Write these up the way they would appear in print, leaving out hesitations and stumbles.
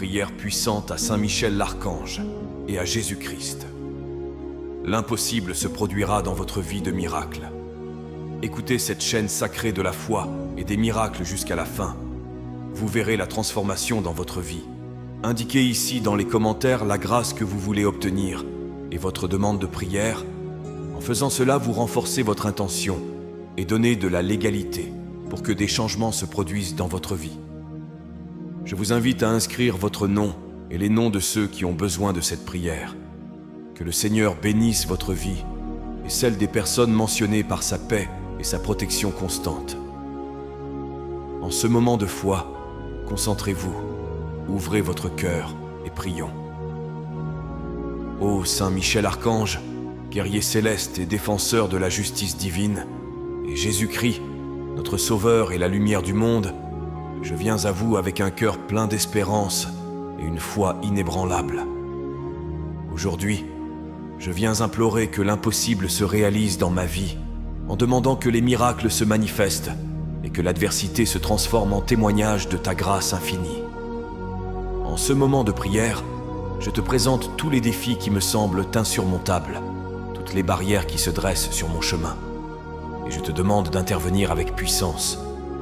prière puissante à Saint Michel l'Archange et à Jésus-Christ. L'impossible se produira dans votre vie de miracle. Écoutez cette chaîne sacrée de la foi et des miracles jusqu'à la fin. Vous verrez la transformation dans votre vie. Indiquez ici dans les commentaires la grâce que vous voulez obtenir et votre demande de prière. En faisant cela, vous renforcez votre intention et donnez de la légalité pour que des changements se produisent dans votre vie. Je vous invite à inscrire votre nom et les noms de ceux qui ont besoin de cette prière. Que le Seigneur bénisse votre vie et celle des personnes mentionnées par sa paix et sa protection constante. En ce moment de foi, concentrez-vous, ouvrez votre cœur et prions. Ô Saint Michel Archange, guerrier céleste et défenseur de la justice divine, et Jésus-Christ, notre Sauveur et la lumière du monde, je viens à vous avec un cœur plein d'espérance et une foi inébranlable. Aujourd'hui, je viens implorer que l'impossible se réalise dans ma vie, en demandant que les miracles se manifestent et que l'adversité se transforme en témoignage de ta grâce infinie. En ce moment de prière, je te présente tous les défis qui me semblent insurmontables, toutes les barrières qui se dressent sur mon chemin. Et je te demande d'intervenir avec puissance,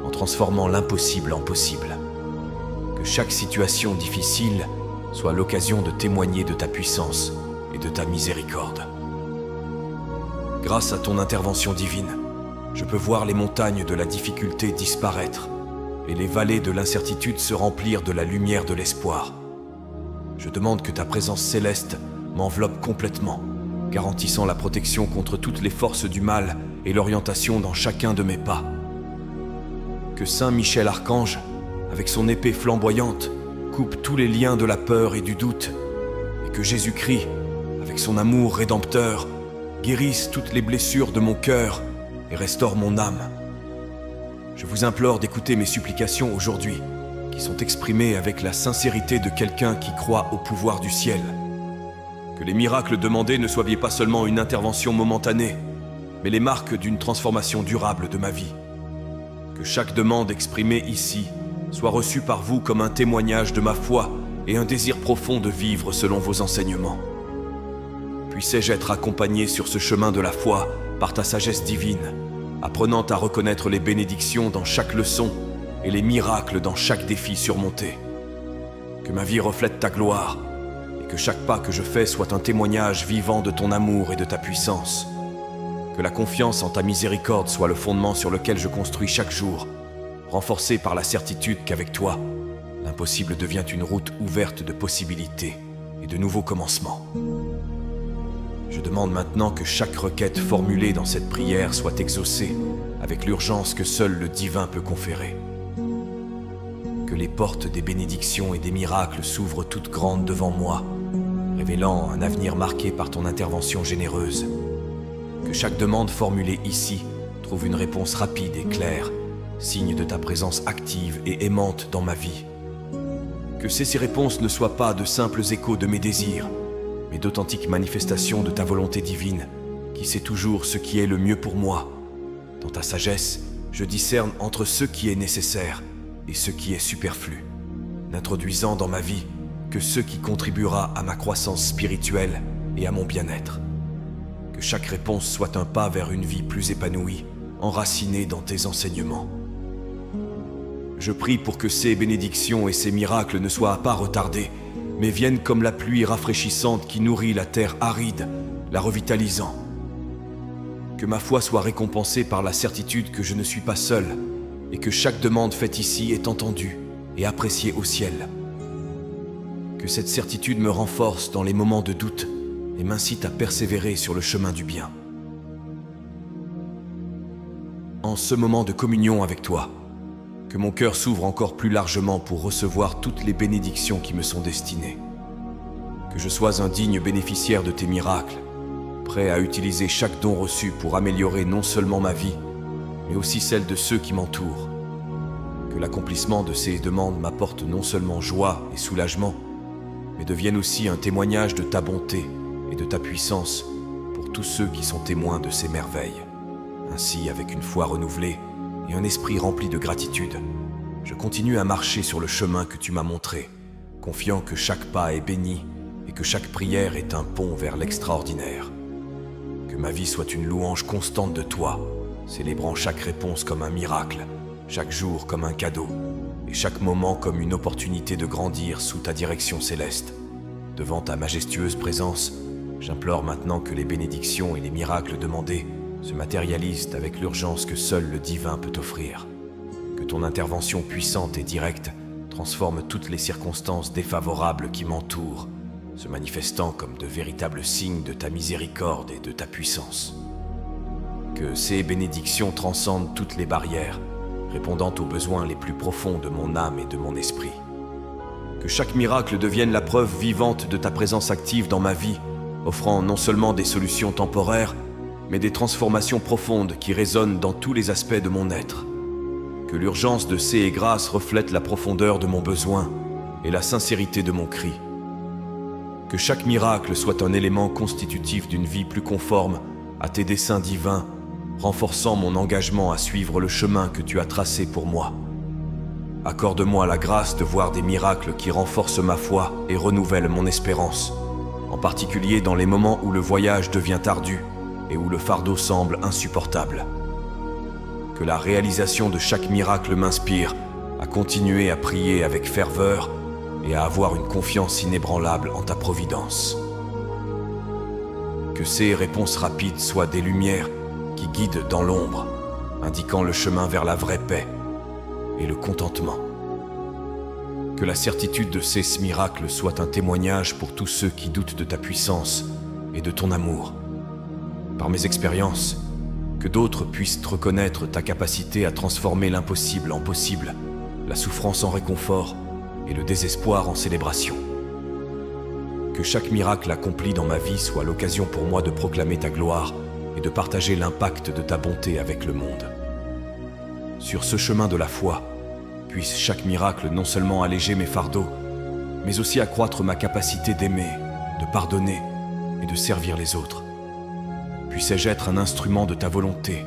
en transformant l'impossible en possible. Que chaque situation difficile soit l'occasion de témoigner de ta puissance et de ta miséricorde. Grâce à ton intervention divine, je peux voir les montagnes de la difficulté disparaître et les vallées de l'incertitude se remplir de la lumière de l'espoir. Je demande que ta présence céleste m'enveloppe complètement, garantissant la protection contre toutes les forces du mal et l'orientation dans chacun de mes pas. Que Saint Michel Archange, avec son épée flamboyante, coupe tous les liens de la peur et du doute, et que Jésus-Christ, avec son amour rédempteur, guérisse toutes les blessures de mon cœur et restaure mon âme. Je vous implore d'écouter mes supplications aujourd'hui, qui sont exprimées avec la sincérité de quelqu'un qui croit au pouvoir du ciel. Que les miracles demandés ne soient pas seulement une intervention momentanée, mais les marques d'une transformation durable de ma vie. Que chaque demande exprimée ici soit reçue par vous comme un témoignage de ma foi et un désir profond de vivre selon vos enseignements. Puissais-je être accompagné sur ce chemin de la foi par ta sagesse divine, apprenant à reconnaître les bénédictions dans chaque leçon et les miracles dans chaque défi surmonté. Que ma vie reflète ta gloire et que chaque pas que je fais soit un témoignage vivant de ton amour et de ta puissance. Que la confiance en ta miséricorde soit le fondement sur lequel je construis chaque jour, renforcé par la certitude qu'avec toi, l'impossible devient une route ouverte de possibilités et de nouveaux commencements. Je demande maintenant que chaque requête formulée dans cette prière soit exaucée avec l'urgence que seul le divin peut conférer. Que les portes des bénédictions et des miracles s'ouvrent toutes grandes devant moi, révélant un avenir marqué par ton intervention généreuse. Que chaque demande formulée ici trouve une réponse rapide et claire, signe de ta présence active et aimante dans ma vie. Que ces réponses ne soient pas de simples échos de mes désirs, mais d'authentiques manifestations de ta volonté divine, qui sait toujours ce qui est le mieux pour moi. Dans ta sagesse, je discerne entre ce qui est nécessaire et ce qui est superflu, n'introduisant dans ma vie que ce qui contribuera à ma croissance spirituelle et à mon bien-être. Que chaque réponse soit un pas vers une vie plus épanouie, enracinée dans tes enseignements. Je prie pour que ces bénédictions et ces miracles ne soient pas retardés, mais viennent comme la pluie rafraîchissante qui nourrit la terre aride, la revitalisant. Que ma foi soit récompensée par la certitude que je ne suis pas seul, et que chaque demande faite ici est entendue et appréciée au ciel. Que cette certitude me renforce dans les moments de doute et m'incite à persévérer sur le chemin du bien. En ce moment de communion avec toi, que mon cœur s'ouvre encore plus largement pour recevoir toutes les bénédictions qui me sont destinées. Que je sois un digne bénéficiaire de tes miracles, prêt à utiliser chaque don reçu pour améliorer non seulement ma vie, mais aussi celle de ceux qui m'entourent. Que l'accomplissement de ces demandes m'apporte non seulement joie et soulagement, mais devienne aussi un témoignage de ta bonté et de ta puissance pour tous ceux qui sont témoins de ces merveilles. Ainsi, avec une foi renouvelée et un esprit rempli de gratitude, je continue à marcher sur le chemin que tu m'as montré, confiant que chaque pas est béni et que chaque prière est un pont vers l'extraordinaire. Que ma vie soit une louange constante de toi, célébrant chaque réponse comme un miracle, chaque jour comme un cadeau, et chaque moment comme une opportunité de grandir sous ta direction céleste. Devant ta majestueuse présence, j'implore maintenant que les bénédictions et les miracles demandés se matérialisent avec l'urgence que seul le divin peut offrir. Que ton intervention puissante et directe transforme toutes les circonstances défavorables qui m'entourent, se manifestant comme de véritables signes de ta miséricorde et de ta puissance. Que ces bénédictions transcendent toutes les barrières, répondant aux besoins les plus profonds de mon âme et de mon esprit. Que chaque miracle devienne la preuve vivante de ta présence active dans ma vie, offrant non seulement des solutions temporaires, mais des transformations profondes qui résonnent dans tous les aspects de mon être. Que l'urgence de ces grâces reflète la profondeur de mon besoin et la sincérité de mon cri. Que chaque miracle soit un élément constitutif d'une vie plus conforme à tes desseins divins, renforçant mon engagement à suivre le chemin que tu as tracé pour moi. Accorde-moi la grâce de voir des miracles qui renforcent ma foi et renouvellent mon espérance, en particulier dans les moments où le voyage devient ardu et où le fardeau semble insupportable. Que la réalisation de chaque miracle m'inspire à continuer à prier avec ferveur et à avoir une confiance inébranlable en ta providence. Que ces réponses rapides soient des lumières qui guident dans l'ombre, indiquant le chemin vers la vraie paix et le contentement. Que la certitude de ces miracles soit un témoignage pour tous ceux qui doutent de ta puissance et de ton amour. Par mes expériences, que d'autres puissent reconnaître ta capacité à transformer l'impossible en possible, la souffrance en réconfort et le désespoir en célébration. Que chaque miracle accompli dans ma vie soit l'occasion pour moi de proclamer ta gloire et de partager l'impact de ta bonté avec le monde. Sur ce chemin de la foi, puisse chaque miracle non seulement alléger mes fardeaux, mais aussi accroître ma capacité d'aimer, de pardonner et de servir les autres. Puissais-je être un instrument de ta volonté,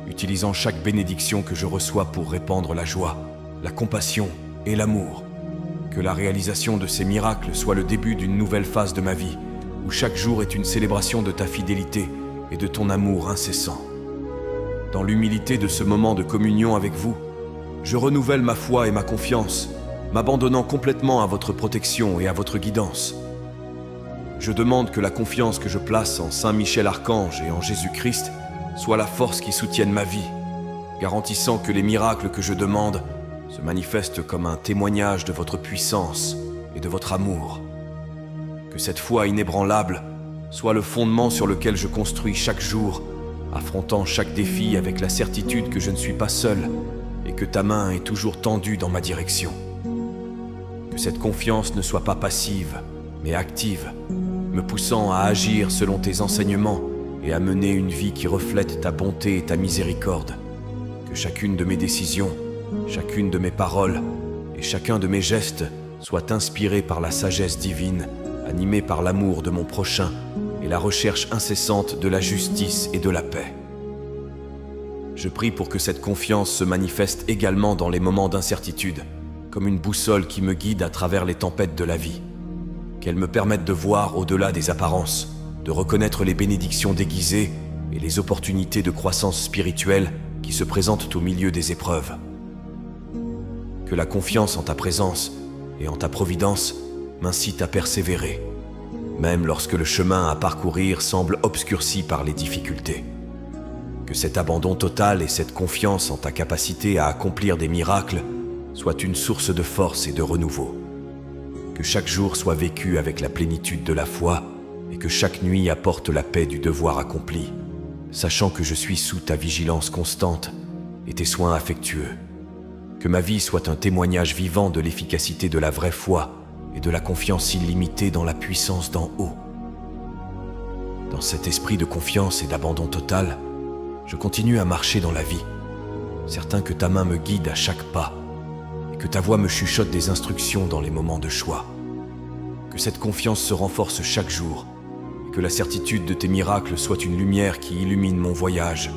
utilisant chaque bénédiction que je reçois pour répandre la joie, la compassion et l'amour. Que la réalisation de ces miracles soit le début d'une nouvelle phase de ma vie, où chaque jour est une célébration de ta fidélité et de ton amour incessant. Dans l'humilité de ce moment de communion avec vous, je renouvelle ma foi et ma confiance, m'abandonnant complètement à votre protection et à votre guidance. Je demande que la confiance que je place en Saint Michel Archange et en Jésus-Christ soit la force qui soutienne ma vie, garantissant que les miracles que je demande se manifestent comme un témoignage de votre puissance et de votre amour. Que cette foi inébranlable soit le fondement sur lequel je construis chaque jour, affrontant chaque défi avec la certitude que je ne suis pas seul et que ta main est toujours tendue dans ma direction. Que cette confiance ne soit pas passive, mais active, me poussant à agir selon tes enseignements et à mener une vie qui reflète ta bonté et ta miséricorde. Que chacune de mes décisions, chacune de mes paroles et chacun de mes gestes soit inspiré par la sagesse divine, animé par l'amour de mon prochain et la recherche incessante de la justice et de la paix. Je prie pour que cette confiance se manifeste également dans les moments d'incertitude, comme une boussole qui me guide à travers les tempêtes de la vie. Qu'elle me permette de voir au-delà des apparences, de reconnaître les bénédictions déguisées et les opportunités de croissance spirituelle qui se présentent au milieu des épreuves. Que la confiance en ta présence et en ta providence m'incite à persévérer, même lorsque le chemin à parcourir semble obscurci par les difficultés. Que cet abandon total et cette confiance en ta capacité à accomplir des miracles soient une source de force et de renouveau. Que chaque jour soit vécu avec la plénitude de la foi et que chaque nuit apporte la paix du devoir accompli, sachant que je suis sous ta vigilance constante et tes soins affectueux. Que ma vie soit un témoignage vivant de l'efficacité de la vraie foi et de la confiance illimitée dans la puissance d'en haut. Dans cet esprit de confiance et d'abandon total, je continue à marcher dans la vie, certain que ta main me guide à chaque pas et que ta voix me chuchote des instructions dans les moments de choix. Que cette confiance se renforce chaque jour et que la certitude de tes miracles soit une lumière qui illumine mon voyage,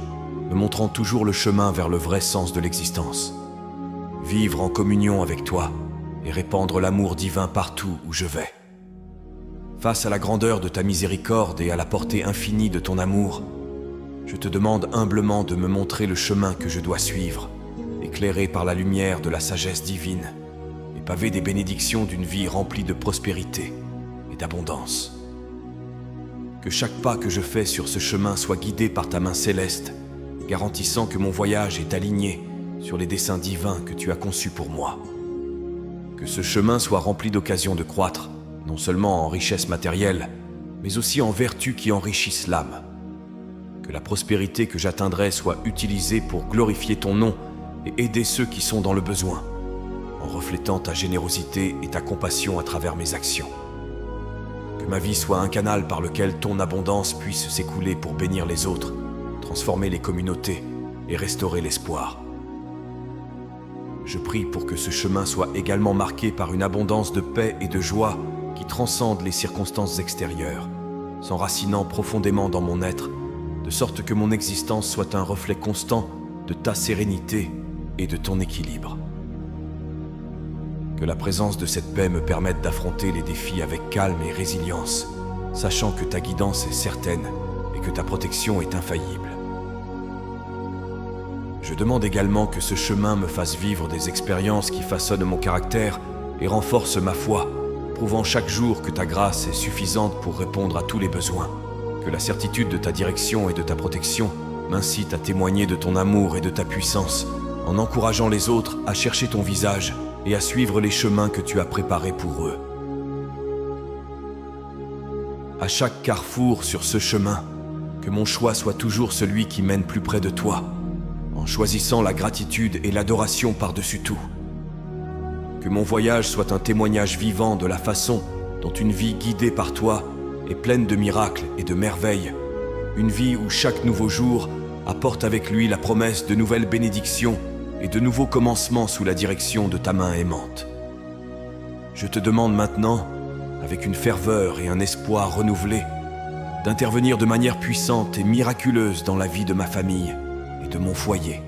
me montrant toujours le chemin vers le vrai sens de l'existence. Vivre en communion avec toi, et répandre l'amour divin partout où je vais. Face à la grandeur de ta miséricorde et à la portée infinie de ton amour, je te demande humblement de me montrer le chemin que je dois suivre, éclairé par la lumière de la sagesse divine et pavé des bénédictions d'une vie remplie de prospérité et d'abondance. Que chaque pas que je fais sur ce chemin soit guidé par ta main céleste, garantissant que mon voyage est aligné sur les desseins divins que tu as conçus pour moi. Que ce chemin soit rempli d'occasions de croître, non seulement en richesse matérielle, mais aussi en vertus qui enrichissent l'âme. Que la prospérité que j'atteindrai soit utilisée pour glorifier ton nom et aider ceux qui sont dans le besoin, en reflétant ta générosité et ta compassion à travers mes actions. Que ma vie soit un canal par lequel ton abondance puisse s'écouler pour bénir les autres, transformer les communautés et restaurer l'espoir. Je prie pour que ce chemin soit également marqué par une abondance de paix et de joie qui transcende les circonstances extérieures, s'enracinant profondément dans mon être, de sorte que mon existence soit un reflet constant de ta sérénité et de ton équilibre. Que la présence de cette paix me permette d'affronter les défis avec calme et résilience, sachant que ta guidance est certaine et que ta protection est infaillible. Je demande également que ce chemin me fasse vivre des expériences qui façonnent mon caractère et renforcent ma foi, prouvant chaque jour que ta grâce est suffisante pour répondre à tous les besoins. Que la certitude de ta direction et de ta protection m'incite à témoigner de ton amour et de ta puissance, en encourageant les autres à chercher ton visage et à suivre les chemins que tu as préparés pour eux. À chaque carrefour sur ce chemin, que mon choix soit toujours celui qui mène plus près de toi, en choisissant la gratitude et l'adoration par-dessus tout. Que mon voyage soit un témoignage vivant de la façon dont une vie guidée par toi est pleine de miracles et de merveilles, une vie où chaque nouveau jour apporte avec lui la promesse de nouvelles bénédictions et de nouveaux commencements sous la direction de ta main aimante. Je te demande maintenant, avec une ferveur et un espoir renouvelés, d'intervenir de manière puissante et miraculeuse dans la vie de ma famille et de mon foyer.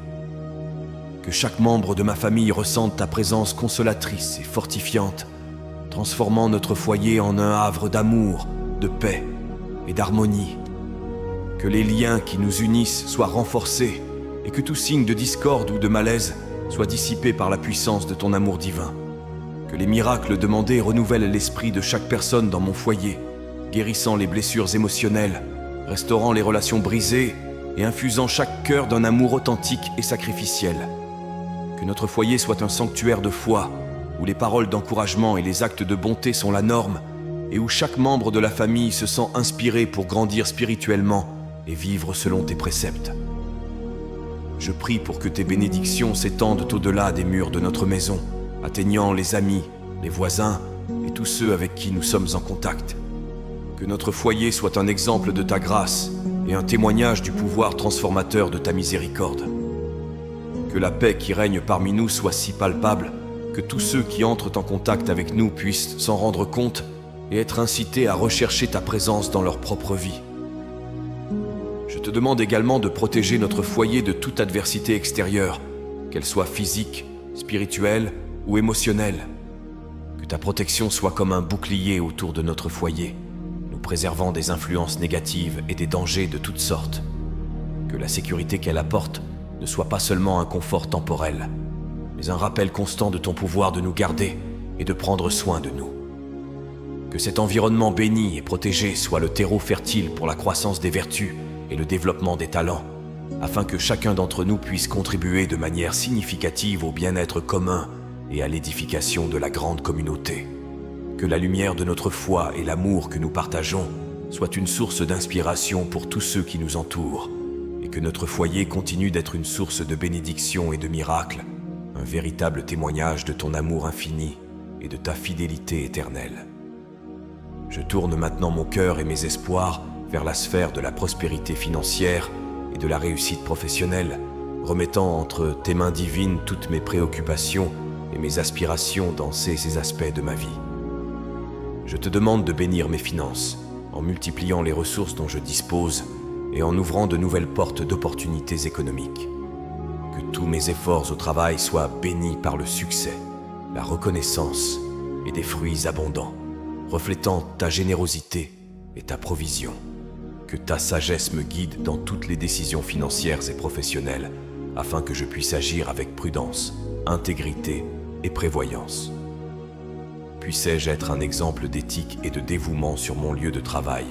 Que chaque membre de ma famille ressente ta présence consolatrice et fortifiante, transformant notre foyer en un havre d'amour, de paix et d'harmonie. Que les liens qui nous unissent soient renforcés et que tout signe de discorde ou de malaise soit dissipé par la puissance de ton amour divin. Que les miracles demandés renouvellent l'esprit de chaque personne dans mon foyer, guérissant les blessures émotionnelles, restaurant les relations brisées et infusant chaque cœur d'un amour authentique et sacrificiel. Que notre foyer soit un sanctuaire de foi, où les paroles d'encouragement et les actes de bonté sont la norme, et où chaque membre de la famille se sent inspiré pour grandir spirituellement et vivre selon tes préceptes. Je prie pour que tes bénédictions s'étendent au-delà des murs de notre maison, atteignant les amis, les voisins et tous ceux avec qui nous sommes en contact. Que notre foyer soit un exemple de ta grâce et un témoignage du pouvoir transformateur de ta miséricorde. Que la paix qui règne parmi nous soit si palpable que tous ceux qui entrent en contact avec nous puissent s'en rendre compte et être incités à rechercher ta présence dans leur propre vie. Je te demande également de protéger notre foyer de toute adversité extérieure, qu'elle soit physique, spirituelle ou émotionnelle. Que ta protection soit comme un bouclier autour de notre foyer, nous préservant des influences négatives et des dangers de toutes sortes. Que la sécurité qu'elle apporte ne soit pas seulement un confort temporel, mais un rappel constant de ton pouvoir de nous garder et de prendre soin de nous. Que cet environnement béni et protégé soit le terreau fertile pour la croissance des vertus et le développement des talents, afin que chacun d'entre nous puisse contribuer de manière significative au bien-être commun et à l'édification de la grande communauté. Que la lumière de notre foi et l'amour que nous partageons soient une source d'inspiration pour tous ceux qui nous entourent, et que notre foyer continue d'être une source de bénédiction et de miracles, un véritable témoignage de ton amour infini et de ta fidélité éternelle. Je tourne maintenant mon cœur et mes espoirs vers la sphère de la prospérité financière et de la réussite professionnelle, remettant entre tes mains divines toutes mes préoccupations et mes aspirations dans ces aspects de ma vie. Je te demande de bénir mes finances, en multipliant les ressources dont je dispose et en ouvrant de nouvelles portes d'opportunités économiques. Que tous mes efforts au travail soient bénis par le succès, la reconnaissance et des fruits abondants, reflétant ta générosité et ta provision. Que ta sagesse me guide dans toutes les décisions financières et professionnelles, afin que je puisse agir avec prudence, intégrité et prévoyance. Puissais-je être un exemple d'éthique et de dévouement sur mon lieu de travail,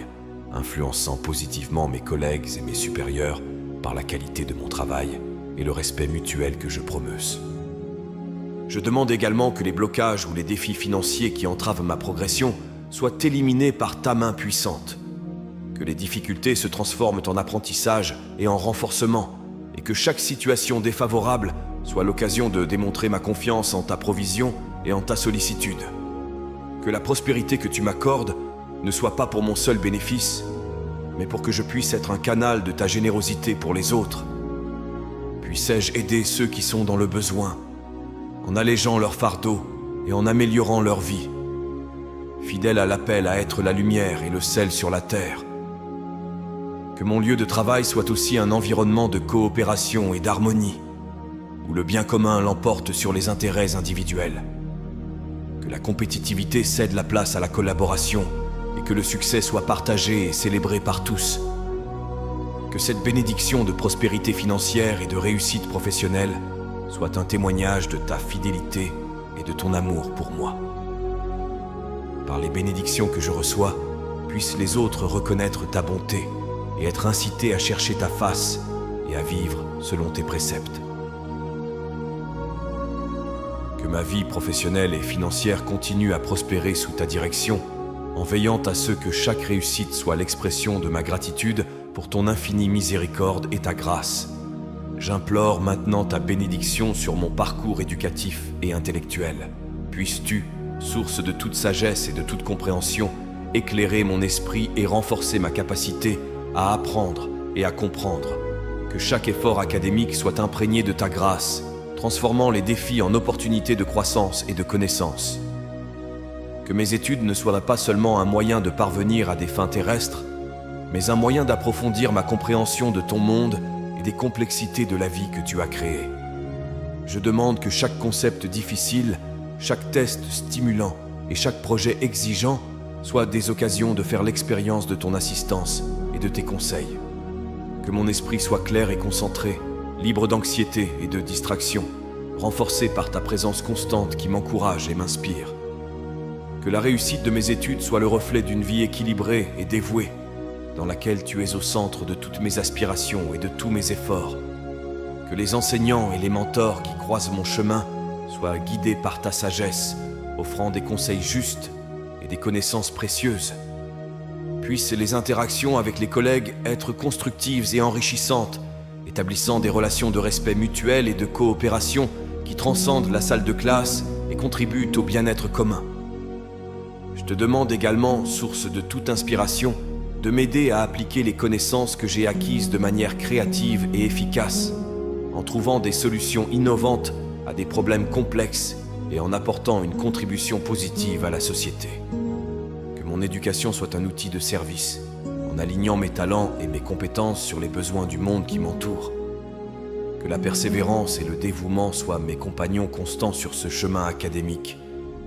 influençant positivement mes collègues et mes supérieurs par la qualité de mon travail et le respect mutuel que je promeuse. Je demande également que les blocages ou les défis financiers qui entravent ma progression soient éliminés par ta main puissante. Que les difficultés se transforment en apprentissage et en renforcement, et que chaque situation défavorable soit l'occasion de démontrer ma confiance en ta provision et en ta sollicitude. Que la prospérité que tu m'accordes ne soit pas pour mon seul bénéfice, mais pour que je puisse être un canal de ta générosité pour les autres. Puissais-je aider ceux qui sont dans le besoin, en allégeant leur fardeau et en améliorant leur vie. Fidèle à l'appel à être la lumière et le sel sur la terre. Que mon lieu de travail soit aussi un environnement de coopération et d'harmonie, où le bien commun l'emporte sur les intérêts individuels. Que la compétitivité cède la place à la collaboration et que le succès soit partagé et célébré par tous. Que cette bénédiction de prospérité financière et de réussite professionnelle soit un témoignage de ta fidélité et de ton amour pour moi. Par les bénédictions que je reçois, puissent les autres reconnaître ta bonté et être incités à chercher ta face et à vivre selon tes préceptes. Que ma vie professionnelle et financière continue à prospérer sous ta direction, en veillant à ce que chaque réussite soit l'expression de ma gratitude pour ton infinie miséricorde et ta grâce. J'implore maintenant ta bénédiction sur mon parcours éducatif et intellectuel. Puisses-tu, source de toute sagesse et de toute compréhension, éclairer mon esprit et renforcer ma capacité à apprendre et à comprendre. Que chaque effort académique soit imprégné de ta grâce, transformant les défis en opportunités de croissance et de connaissance. Que mes études ne soient pas seulement un moyen de parvenir à des fins terrestres, mais un moyen d'approfondir ma compréhension de ton monde et des complexités de la vie que tu as créée. Je demande que chaque concept difficile, chaque test stimulant et chaque projet exigeant soient des occasions de faire l'expérience de ton assistance et de tes conseils. Que mon esprit soit clair et concentré, libre d'anxiété et de distraction, renforcé par ta présence constante qui m'encourage et m'inspire. Que la réussite de mes études soit le reflet d'une vie équilibrée et dévouée, dans laquelle tu es au centre de toutes mes aspirations et de tous mes efforts. Que les enseignants et les mentors qui croisent mon chemin soient guidés par ta sagesse, offrant des conseils justes et des connaissances précieuses. Puissent les interactions avec les collègues être constructives et enrichissantes, établissant des relations de respect mutuel et de coopération qui transcendent la salle de classe et contribuent au bien-être commun. Je te demande également, source de toute inspiration, de m'aider à appliquer les connaissances que j'ai acquises de manière créative et efficace, en trouvant des solutions innovantes à des problèmes complexes et en apportant une contribution positive à la société. Que mon éducation soit un outil de service, en alignant mes talents et mes compétences sur les besoins du monde qui m'entoure. Que la persévérance et le dévouement soient mes compagnons constants sur ce chemin académique,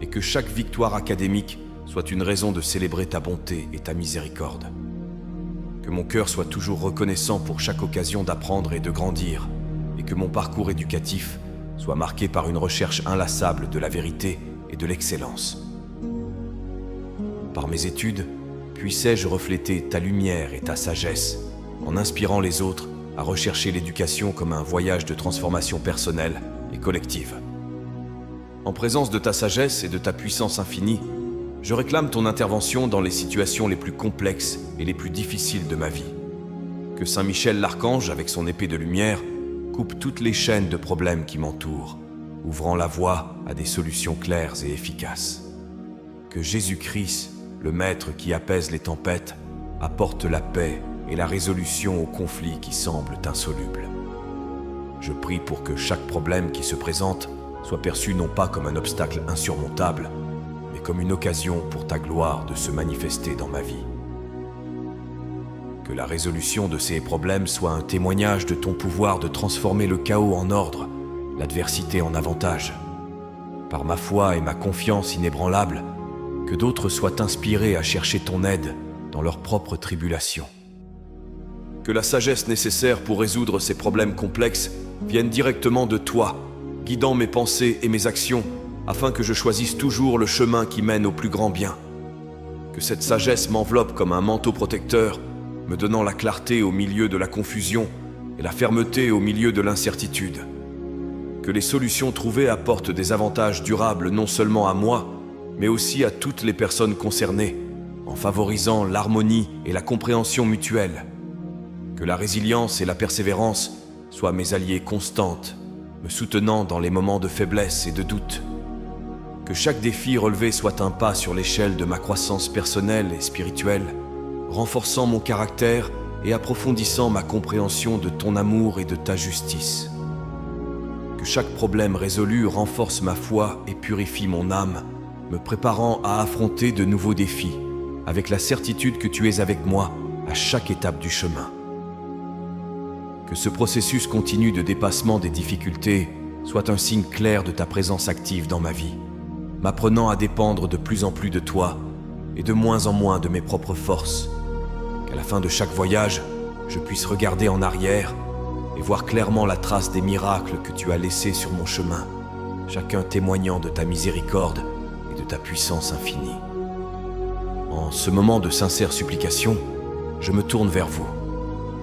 et que chaque victoire académique soit une raison de célébrer ta bonté et ta miséricorde. Que mon cœur soit toujours reconnaissant pour chaque occasion d'apprendre et de grandir, et que mon parcours éducatif soit marqué par une recherche inlassable de la vérité et de l'excellence. Par mes études, puissais-je refléter ta lumière et ta sagesse, en inspirant les autres à rechercher l'éducation comme un voyage de transformation personnelle et collective. En présence de ta sagesse et de ta puissance infinie, je réclame ton intervention dans les situations les plus complexes et les plus difficiles de ma vie. Que Saint Michel l'Archange, avec son épée de lumière, coupe toutes les chaînes de problèmes qui m'entourent, ouvrant la voie à des solutions claires et efficaces. Que Jésus-Christ, le Maître qui apaise les tempêtes, apporte la paix et la résolution aux conflits qui semblent insolubles. Je prie pour que chaque problème qui se présente soit perçu non pas comme un obstacle insurmontable, mais comme une occasion pour ta gloire de se manifester dans ma vie. Que la résolution de ces problèmes soit un témoignage de ton pouvoir de transformer le chaos en ordre, l'adversité en avantage. par ma foi et ma confiance inébranlables, que d'autres soient inspirés à chercher ton aide dans leurs propres tribulations. Que la sagesse nécessaire pour résoudre ces problèmes complexes vienne directement de toi, guidant mes pensées et mes actions, afin que je choisisse toujours le chemin qui mène au plus grand bien. Que cette sagesse m'enveloppe comme un manteau protecteur, me donnant la clarté au milieu de la confusion et la fermeté au milieu de l'incertitude. Que les solutions trouvées apportent des avantages durables non seulement à moi, mais aussi à toutes les personnes concernées, en favorisant l'harmonie et la compréhension mutuelle. Que la résilience et la persévérance soient mes alliées constantes, me soutenant dans les moments de faiblesse et de doute. Que chaque défi relevé soit un pas sur l'échelle de ma croissance personnelle et spirituelle, renforçant mon caractère et approfondissant ma compréhension de ton amour et de ta justice. Que chaque problème résolu renforce ma foi et purifie mon âme, me préparant à affronter de nouveaux défis, avec la certitude que tu es avec moi à chaque étape du chemin. Que ce processus continu de dépassement des difficultés soit un signe clair de ta présence active dans ma vie, m'apprenant à dépendre de plus en plus de toi et de moins en moins de mes propres forces. Qu'à la fin de chaque voyage, je puisse regarder en arrière et voir clairement la trace des miracles que tu as laissés sur mon chemin, chacun témoignant de ta miséricorde et de ta puissance infinie. En ce moment de sincère supplication, je me tourne vers vous,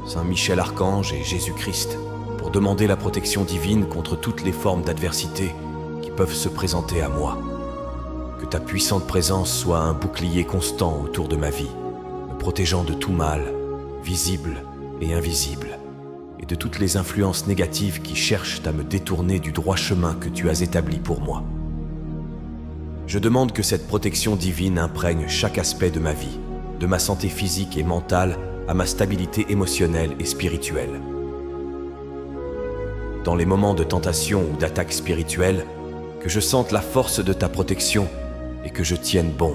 Saint Michel Archange et Jésus-Christ, pour demander la protection divine contre toutes les formes d'adversité qui peuvent se présenter à moi. Que ta puissante présence soit un bouclier constant autour de ma vie, me protégeant de tout mal, visible et invisible, et de toutes les influences négatives qui cherchent à me détourner du droit chemin que tu as établi pour moi. Je demande que cette protection divine imprègne chaque aspect de ma vie, de ma santé physique et mentale à ma stabilité émotionnelle et spirituelle. Dans les moments de tentation ou d'attaque spirituelle, que je sente la force de ta protection et que je tienne bon,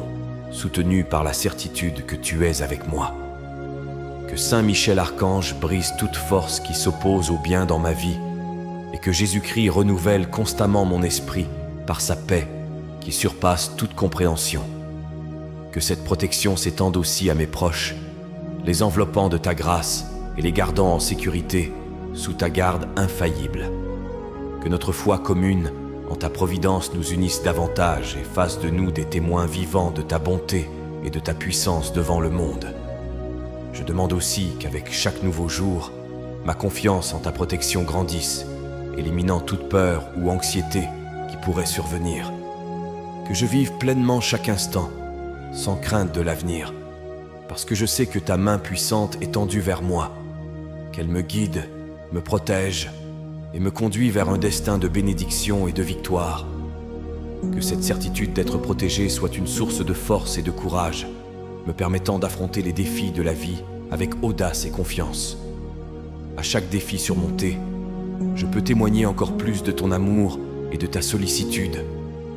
soutenu par la certitude que tu es avec moi. Que Saint Michel Archange brise toute force qui s'oppose au bien dans ma vie et que Jésus-Christ renouvelle constamment mon esprit par sa paix qui surpasse toute compréhension. Que cette protection s'étende aussi à mes proches, les enveloppant de ta grâce et les gardant en sécurité sous ta garde infaillible. Que notre foi commune en ta providence nous unisse davantage et fasse de nous des témoins vivants de ta bonté et de ta puissance devant le monde. Je demande aussi qu'avec chaque nouveau jour, ma confiance en ta protection grandisse, éliminant toute peur ou anxiété qui pourrait survenir. Que je vive pleinement chaque instant, sans crainte de l'avenir, parce que je sais que ta main puissante est tendue vers moi, qu'elle me guide, me protège et me conduit vers un destin de bénédiction et de victoire. Que cette certitude d'être protégé soit une source de force et de courage, me permettant d'affronter les défis de la vie avec audace et confiance. À chaque défi surmonté, je peux témoigner encore plus de ton amour et de ta sollicitude,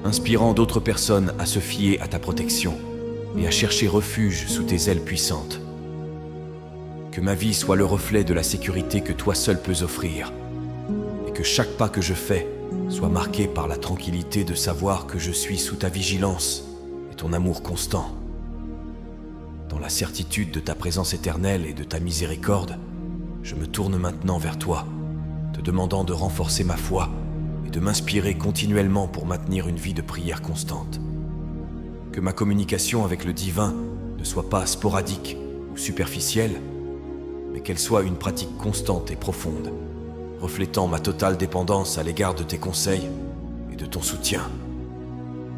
inspirant d'autres personnes à se fier à ta protection et à chercher refuge sous tes ailes puissantes. Que ma vie soit le reflet de la sécurité que toi seul peux offrir, et que chaque pas que je fais soit marqué par la tranquillité de savoir que je suis sous ta vigilance et ton amour constant. Dans la certitude de ta présence éternelle et de ta miséricorde, je me tourne maintenant vers toi, te demandant de renforcer ma foi et de m'inspirer continuellement pour maintenir une vie de prière constante. Que ma communication avec le divin ne soit pas sporadique ou superficielle, mais qu'elle soit une pratique constante et profonde, reflétant ma totale dépendance à l'égard de tes conseils et de ton soutien.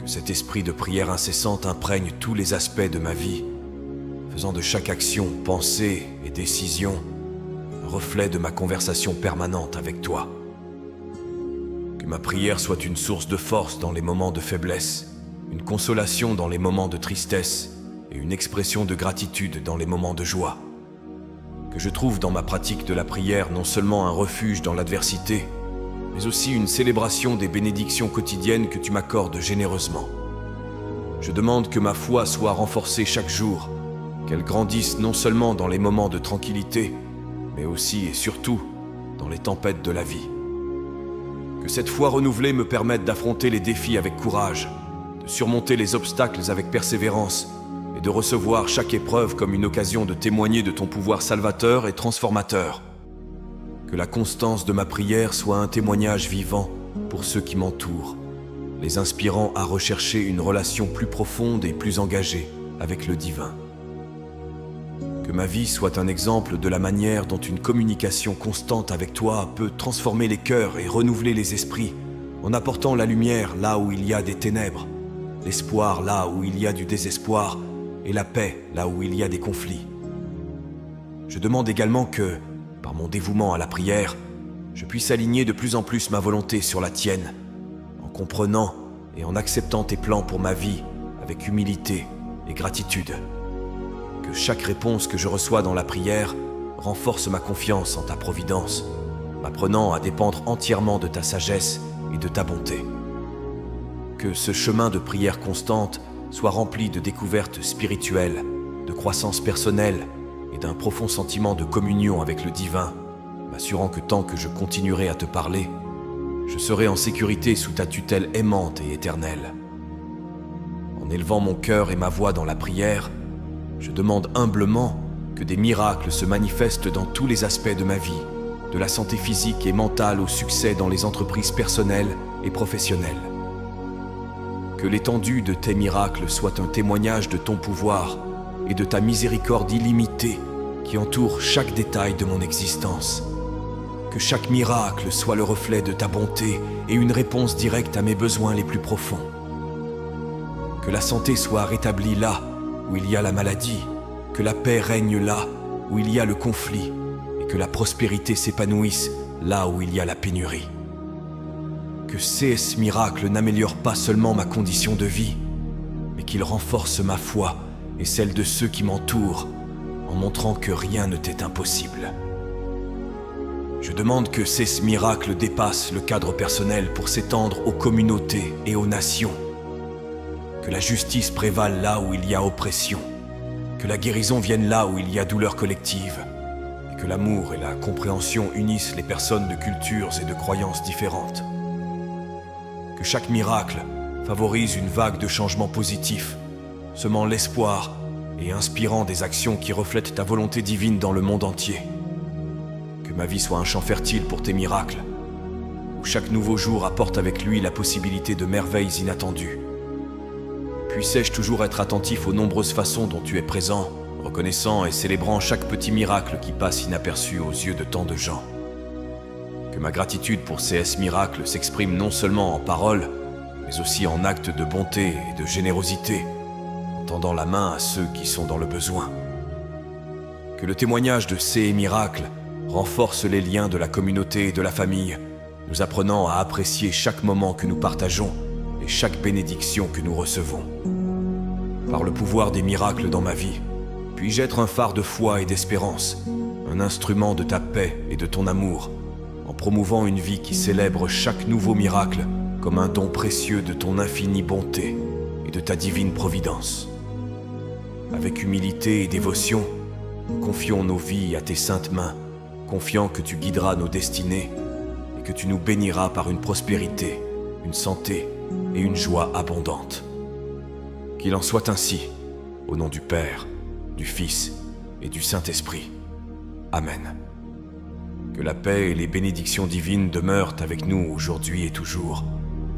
Que cet esprit de prière incessante imprègne tous les aspects de ma vie, faisant de chaque action, pensée et décision un reflet de ma conversation permanente avec toi. Que ma prière soit une source de force dans les moments de faiblesse, une consolation dans les moments de tristesse et une expression de gratitude dans les moments de joie. Que je trouve dans ma pratique de la prière non seulement un refuge dans l'adversité, mais aussi une célébration des bénédictions quotidiennes que tu m'accordes généreusement. Je demande que ma foi soit renforcée chaque jour, qu'elle grandisse non seulement dans les moments de tranquillité, mais aussi et surtout dans les tempêtes de la vie. Que cette foi renouvelée me permette d'affronter les défis avec courage, de surmonter les obstacles avec persévérance et de recevoir chaque épreuve comme une occasion de témoigner de ton pouvoir salvateur et transformateur. Que la constance de ma prière soit un témoignage vivant pour ceux qui m'entourent, les inspirant à rechercher une relation plus profonde et plus engagée avec le divin. Que ma vie soit un exemple de la manière dont une communication constante avec toi peut transformer les cœurs et renouveler les esprits, en apportant la lumière là où il y a des ténèbres, l'espoir là où il y a du désespoir et la paix là où il y a des conflits. Je demande également que, par mon dévouement à la prière, je puisse aligner de plus en plus ma volonté sur la tienne, en comprenant et en acceptant tes plans pour ma vie avec humilité et gratitude. Que chaque réponse que je reçois dans la prière renforce ma confiance en ta providence, m'apprenant à dépendre entièrement de ta sagesse et de ta bonté. Que ce chemin de prière constante soit rempli de découvertes spirituelles, de croissance personnelle et d'un profond sentiment de communion avec le divin, m'assurant que tant que je continuerai à te parler, je serai en sécurité sous ta tutelle aimante et éternelle. En élevant mon cœur et ma voix dans la prière, je demande humblement que des miracles se manifestent dans tous les aspects de ma vie, de la santé physique et mentale au succès dans les entreprises personnelles et professionnelles. Que l'étendue de tes miracles soit un témoignage de ton pouvoir et de ta miséricorde illimitée qui entoure chaque détail de mon existence. Que chaque miracle soit le reflet de ta bonté et une réponse directe à mes besoins les plus profonds. Que la santé soit rétablie là où il y a la maladie, que la paix règne là où il y a le conflit et que la prospérité s'épanouisse là où il y a la pénurie. Que ces miracles n'améliorent pas seulement ma condition de vie, mais qu'ils renforcent ma foi et celle de ceux qui m'entourent en montrant que rien ne t'est impossible. Je demande que ces miracles dépassent le cadre personnel pour s'étendre aux communautés et aux nations. Que la justice prévale là où il y a oppression, que la guérison vienne là où il y a douleur collective, et que l'amour et la compréhension unissent les personnes de cultures et de croyances différentes. Que chaque miracle favorise une vague de changements positifs, semant l'espoir et inspirant des actions qui reflètent ta volonté divine dans le monde entier. Que ma vie soit un champ fertile pour tes miracles, où chaque nouveau jour apporte avec lui la possibilité de merveilles inattendues. Puissais-je toujours être attentif aux nombreuses façons dont tu es présent, reconnaissant et célébrant chaque petit miracle qui passe inaperçu aux yeux de tant de gens. Que ma gratitude pour ces miracles s'exprime non seulement en paroles, mais aussi en actes de bonté et de générosité, en tendant la main à ceux qui sont dans le besoin. Que le témoignage de ces miracles renforce les liens de la communauté et de la famille, nous apprenant à apprécier chaque moment que nous partageons et chaque bénédiction que nous recevons. Par le pouvoir des miracles dans ma vie, puis-je être un phare de foi et d'espérance, un instrument de ta paix et de ton amour, en promouvant une vie qui célèbre chaque nouveau miracle comme un don précieux de ton infinie bonté et de ta divine providence. Avec humilité et dévotion, nous confions nos vies à tes saintes mains, confiant que tu guideras nos destinées et que tu nous béniras par une prospérité, une santé et une joie abondante. Qu'il en soit ainsi, au nom du Père, du Fils et du Saint-Esprit. Amen. Que la paix et les bénédictions divines demeurent avec nous aujourd'hui et toujours,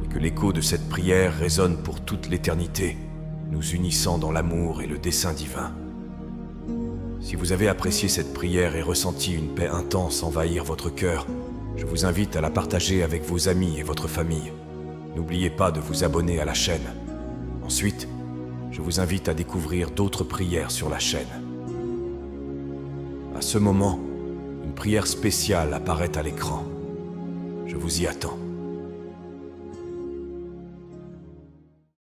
et que l'écho de cette prière résonne pour toute l'éternité, nous unissant dans l'amour et le dessein divin. Si vous avez apprécié cette prière et ressenti une paix intense envahir votre cœur, je vous invite à la partager avec vos amis et votre famille. N'oubliez pas de vous abonner à la chaîne. Ensuite, je vous invite à découvrir d'autres prières sur la chaîne. À ce moment, une prière spéciale apparaît à l'écran. Je vous y attends.